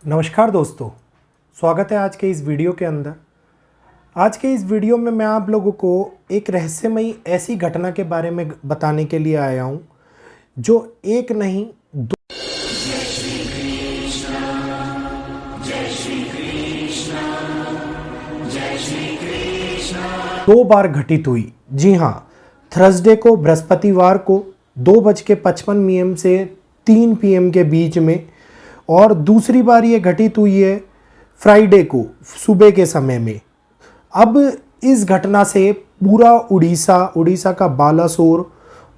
नमस्कार दोस्तों, स्वागत है आज के इस वीडियो के अंदर। आज के इस वीडियो में मैं आप लोगों को एक रहस्यमयी ऐसी घटना के बारे में बताने के लिए आया हूं जो एक नहीं दो बार घटित हुई। जी हाँ, थर्सडे को बृहस्पतिवार को 2:55 से 3 PM के बीच में, और दूसरी बार ये घटित हुई है फ्राइडे को सुबह के समय में। अब इस घटना से पूरा उड़ीसा का बालासोर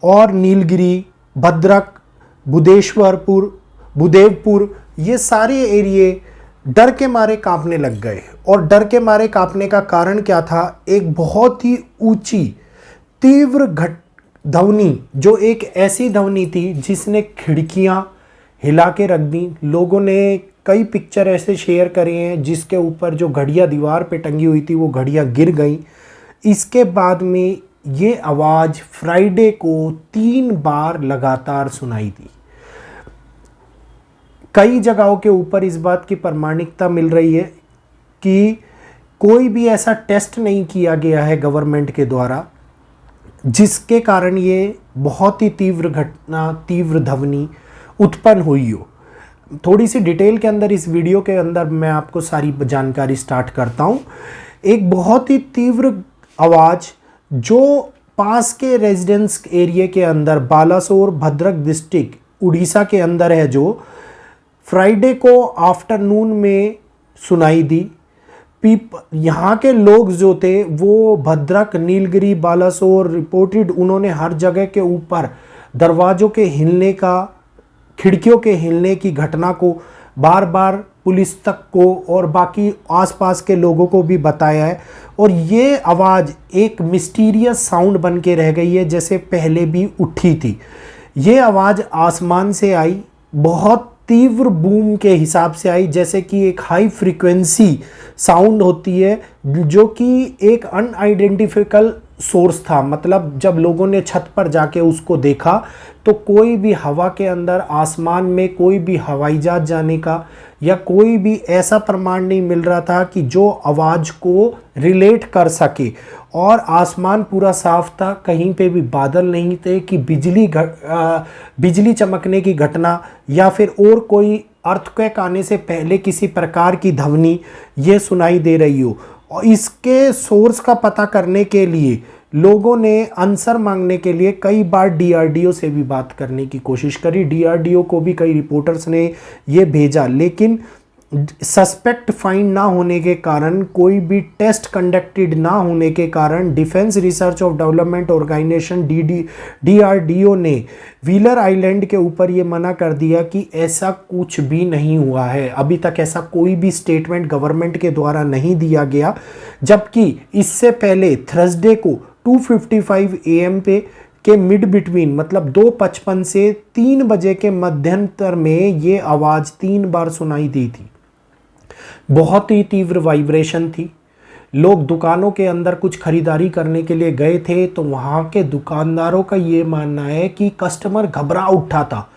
और नीलगिरी, भद्रक, बुदेवपुर ये सारे एरिए डर के मारे कांपने लग गए। और डर के मारे कांपने का कारण क्या था? एक बहुत ही ऊंची तीव्र ध्वनि, जो एक ऐसी ध्वनि थी जिसने खिड़कियां हिला के रख दी। लोगों ने कई पिक्चर ऐसे शेयर करे हैं जिसके ऊपर जो घड़ियां दीवार पे टंगी हुई थी वो घड़ियां गिर गई। इसके बाद में ये आवाज़ फ्राइडे को 3 बार लगातार सुनाई दी। कई जगहों के ऊपर इस बात की प्रमाणिकता मिल रही है कि कोई भी ऐसा टेस्ट नहीं किया गया है गवर्नमेंट के द्वारा जिसके कारण ये बहुत ही तीव्र घटना, तीव्र ध्वनि उत्पन्न हुई हो। थोड़ी सी डिटेल के अंदर इस वीडियो के अंदर मैं आपको सारी जानकारी स्टार्ट करता हूँ। एक बहुत ही तीव्र आवाज़ जो पास के रेजिडेंस एरिया के अंदर बालासोर भद्रक डिस्ट्रिक्ट उड़ीसा के अंदर है, जो फ्राइडे को आफ्टरनून में सुनाई दी। यहाँ के लोग जो थे वो भद्रक, नीलगिरी, बालासोर रिपोर्टेड, उन्होंने हर जगह के ऊपर दरवाज़ों के हिलने का, खिड़कियों के हिलने की घटना को बार बार पुलिस तक को और बाकी आसपास के लोगों को भी बताया है। और ये आवाज़ एक मिस्टीरियस साउंड बन के रह गई है, जैसे पहले भी उठी थी। ये आवाज़ आसमान से आई, बहुत तीव्र बूम के हिसाब से आई, जैसे कि एक हाई फ्रीक्वेंसी साउंड होती है जो कि एक अनआइडेंटिफिकल सोर्स था। मतलब जब लोगों ने छत पर जाके उसको देखा तो कोई भी हवा के अंदर, आसमान में कोई भी हवाई जहाज जाने का या कोई भी ऐसा प्रमाण नहीं मिल रहा था कि जो आवाज़ को रिलेट कर सके। और आसमान पूरा साफ था, कहीं पे भी बादल नहीं थे कि बिजली चमकने की घटना या फिर और कोई अर्थक्वेक आने से पहले किसी प्रकार की ध्वनि ये सुनाई दे रही हो। और इसके सोर्स का पता करने के लिए लोगों ने आंसर मांगने के लिए कई बार DRDO से भी बात करने की कोशिश करी। DRDO को भी कई रिपोर्टर्स ने ये भेजा, लेकिन सस्पेक्ट फाइंड ना होने के कारण, कोई भी टेस्ट कंडक्टेड ना होने के कारण डिफेंस रिसर्च और डेवलपमेंट ऑर्गेनाइजेशन DRDO ने व्हीलर आइलैंड के ऊपर ये मना कर दिया कि ऐसा कुछ भी नहीं हुआ है। अभी तक ऐसा कोई भी स्टेटमेंट गवर्नमेंट के द्वारा नहीं दिया गया। जबकि इससे पहले थर्सडे को 2:55 AM पे के मिड बिटवीन, मतलब 2:55 से 3 बजे के मध्यंतर में ये आवाज़ 3 बार सुनाई दी थी। बहुत ही तीव्र वाइब्रेशन थी। लोग दुकानों के अंदर कुछ खरीदारी करने के लिए गए थे तो वहाँ के दुकानदारों का ये मानना है कि कस्टमर घबरा उठा था।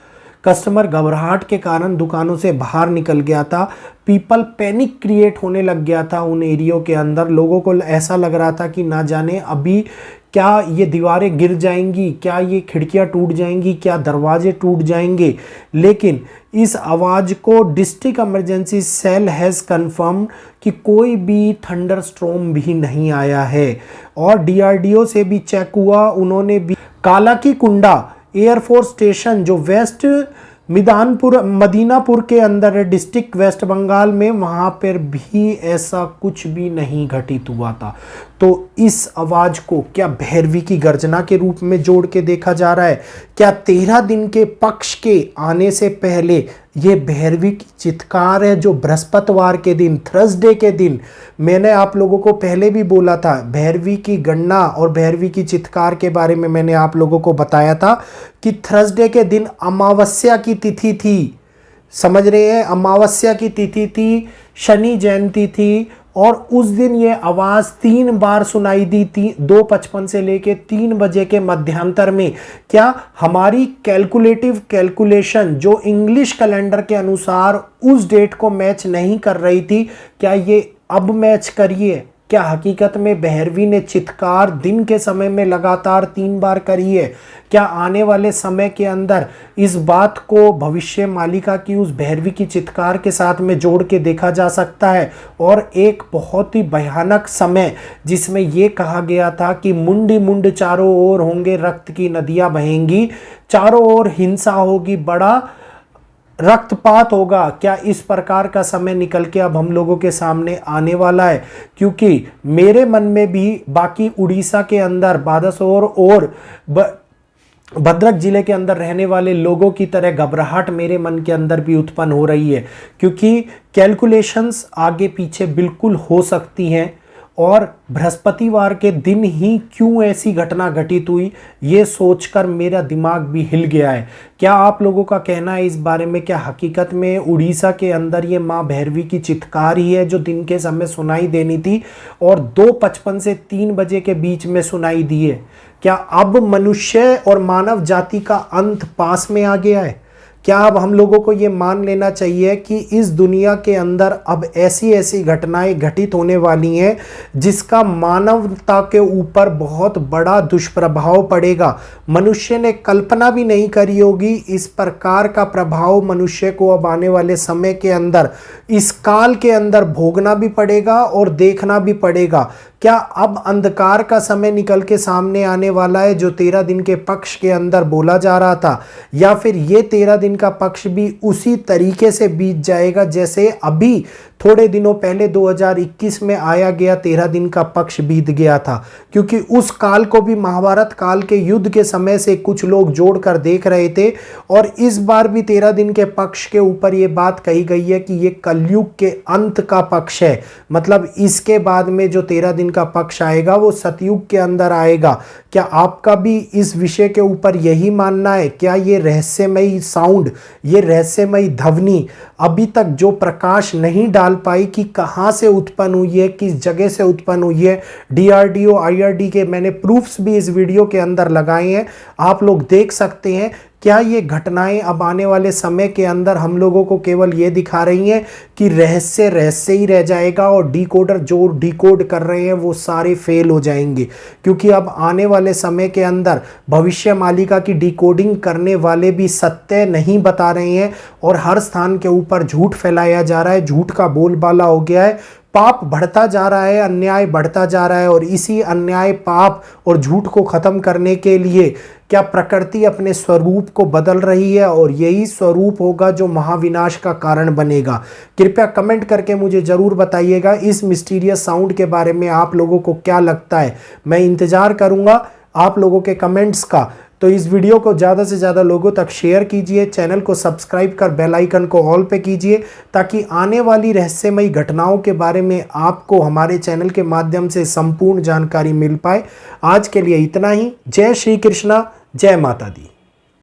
कस्टमर घबराहट के कारण दुकानों से बाहर निकल गया था। पीपल पैनिक क्रिएट होने लग गया था उन एरियो के अंदर। लोगों को ऐसा लग रहा था कि ना जाने अभी क्या ये दीवारें गिर जाएंगी, क्या ये खिड़कियां टूट जाएंगी, क्या दरवाजे टूट जाएंगे। लेकिन इस आवाज़ को district emergency cell has confirm कि कोई भी थंडर स्ट्रॉम भी नहीं आया है। और DRDO से भी चेक हुआ, उन्होंने भी कालाकी कुंडा एयरफोर्स स्टेशन जो वेस्ट मदीनापुर के अंदर है, डिस्ट्रिक्ट वेस्ट बंगाल में, वहाँ पर भी ऐसा कुछ भी नहीं घटित हुआ था। तो इस आवाज़ को क्या भैरवी की गर्जना के रूप में जोड़ के देखा जा रहा है? क्या 13 दिन के पक्ष के आने से पहले ये भैरवी की चित्कार है जो बृहस्पतिवार के दिन, थर्सडे के दिन, मैंने आप लोगों को पहले भी बोला था, भैरवी की गणना और भैरवी की चित्कार के बारे में मैंने आप लोगों को बताया था कि थर्सडे के दिन अमावस्या की तिथि थी। समझ रहे हैं? अमावस्या की तिथि थी, शनि जयंती थी और उस दिन ये आवाज़ 3 बार सुनाई दी, 2:55 से लेके 3 बजे के मध्यांतर में। क्या हमारी कैलकुलेशन जो इंग्लिश कैलेंडर के अनुसार उस डेट को मैच नहीं कर रही थी, क्या ये अब मैच करिए? क्या हकीकत में 12वीं ने चित्कार दिन के समय में लगातार 3 बार करी है? क्या आने वाले समय के अंदर इस बात को भविष्य मालिका की उस 12वीं की चित्कार के साथ में जोड़ के देखा जा सकता है? और एक बहुत ही भयानक समय जिसमें ये कहा गया था कि मुंडी मुंड चारों ओर होंगे, रक्त की नदियां बहेंगी, चारों ओर हिंसा होगी, बड़ा रक्तपात होगा। क्या इस प्रकार का समय निकल के अब हम लोगों के सामने आने वाला है? क्योंकि मेरे मन में भी बाकी उड़ीसा के अंदर बालासोर और भद्रक जिले के अंदर रहने वाले लोगों की तरह घबराहट मेरे मन के अंदर भी उत्पन्न हो रही है, क्योंकि कैलकुलेशंस आगे पीछे बिल्कुल हो सकती हैं। और बृहस्पतिवार के दिन ही क्यों ऐसी घटना घटित हुई, ये सोचकर मेरा दिमाग भी हिल गया है। क्या आप लोगों का कहना है इस बारे में? क्या हकीकत में उड़ीसा के अंदर ये माँ भैरवी की चित्कार ही है जो दिन के समय सुनाई देनी थी और 2:55 से 3 बजे के बीच में सुनाई दी है? क्या अब मनुष्य और मानव जाति का अंत पास में आ गया है? क्या अब हम लोगों को ये मान लेना चाहिए कि इस दुनिया के अंदर अब ऐसी ऐसी घटनाएं घटित होने वाली हैं जिसका मानवता के ऊपर बहुत बड़ा दुष्प्रभाव पड़ेगा? मनुष्य ने कल्पना भी नहीं करी होगी इस प्रकार का प्रभाव मनुष्य को अब आने वाले समय के अंदर, इस काल के अंदर भोगना भी पड़ेगा और देखना भी पड़ेगा। क्या अब अंधकार का समय निकल के सामने आने वाला है जो 13 दिन के पक्ष के अंदर बोला जा रहा था, या फिर ये 13 दिन का पक्ष भी उसी तरीके से बीत जाएगा जैसे अभी थोड़े दिनों पहले 2021 में आया गया 13 दिन का पक्ष बीत गया था? क्योंकि उस काल को भी महाभारत काल के युद्ध के समय से कुछ लोग जोड़कर देख रहे थे और इस बार भी 13 दिन के पक्ष के ऊपर ये बात कही गई है कि ये कलयुग के अंत का पक्ष है। मतलब इसके बाद में जो 13 दिन का पक्ष आएगा वो सतयुग के अंदर आएगा। क्या आपका भी इस विषय के ऊपर यही मानना है? क्या ये रहस्यमयी साउंड, ये रहस्यमयी ध्वनि अभी तक जो प्रकाश नहीं डाल पाई कि कहाँ से उत्पन्न हुई है, किस जगह से उत्पन्न हुई है? DRDO IRD के मैंने प्रूफ्स भी इस वीडियो के अंदर लगाए हैं, आप लोग देख सकते हैं। क्या ये घटनाएं अब आने वाले समय के अंदर हम लोगों को केवल ये दिखा रही हैं कि रहस्य रहस्य ही रह जाएगा और डिकोडर जो डिकोड कर रहे हैं वो सारे फेल हो जाएंगे? क्योंकि अब आने वाले समय के अंदर भविष्य मालिका की डिकोडिंग करने वाले भी सत्य नहीं बता रहे हैं और हर स्थान के ऊपर झूठ फैलाया जा रहा है, झूठ का बोलबाला हो गया है, पाप बढ़ता जा रहा है, अन्याय बढ़ता जा रहा है। और इसी अन्याय, पाप और झूठ को खत्म करने के लिए क्या प्रकृति अपने स्वरूप को बदल रही है और यही स्वरूप होगा जो महाविनाश का कारण बनेगा? कृपया कमेंट करके मुझे ज़रूर बताइएगा इस मिस्टीरियस साउंड के बारे में आप लोगों को क्या लगता है। मैं इंतज़ार करूँगा आप लोगों के कमेंट्स का। तो इस वीडियो को ज़्यादा से ज़्यादा लोगों तक शेयर कीजिए, चैनल को सब्सक्राइब कर बेल आइकन को ऑल पे कीजिए ताकि आने वाली रहस्यमयी घटनाओं के बारे में आपको हमारे चैनल के माध्यम से संपूर्ण जानकारी मिल पाए। आज के लिए इतना ही। जय श्री कृष्णा, जय माता दी।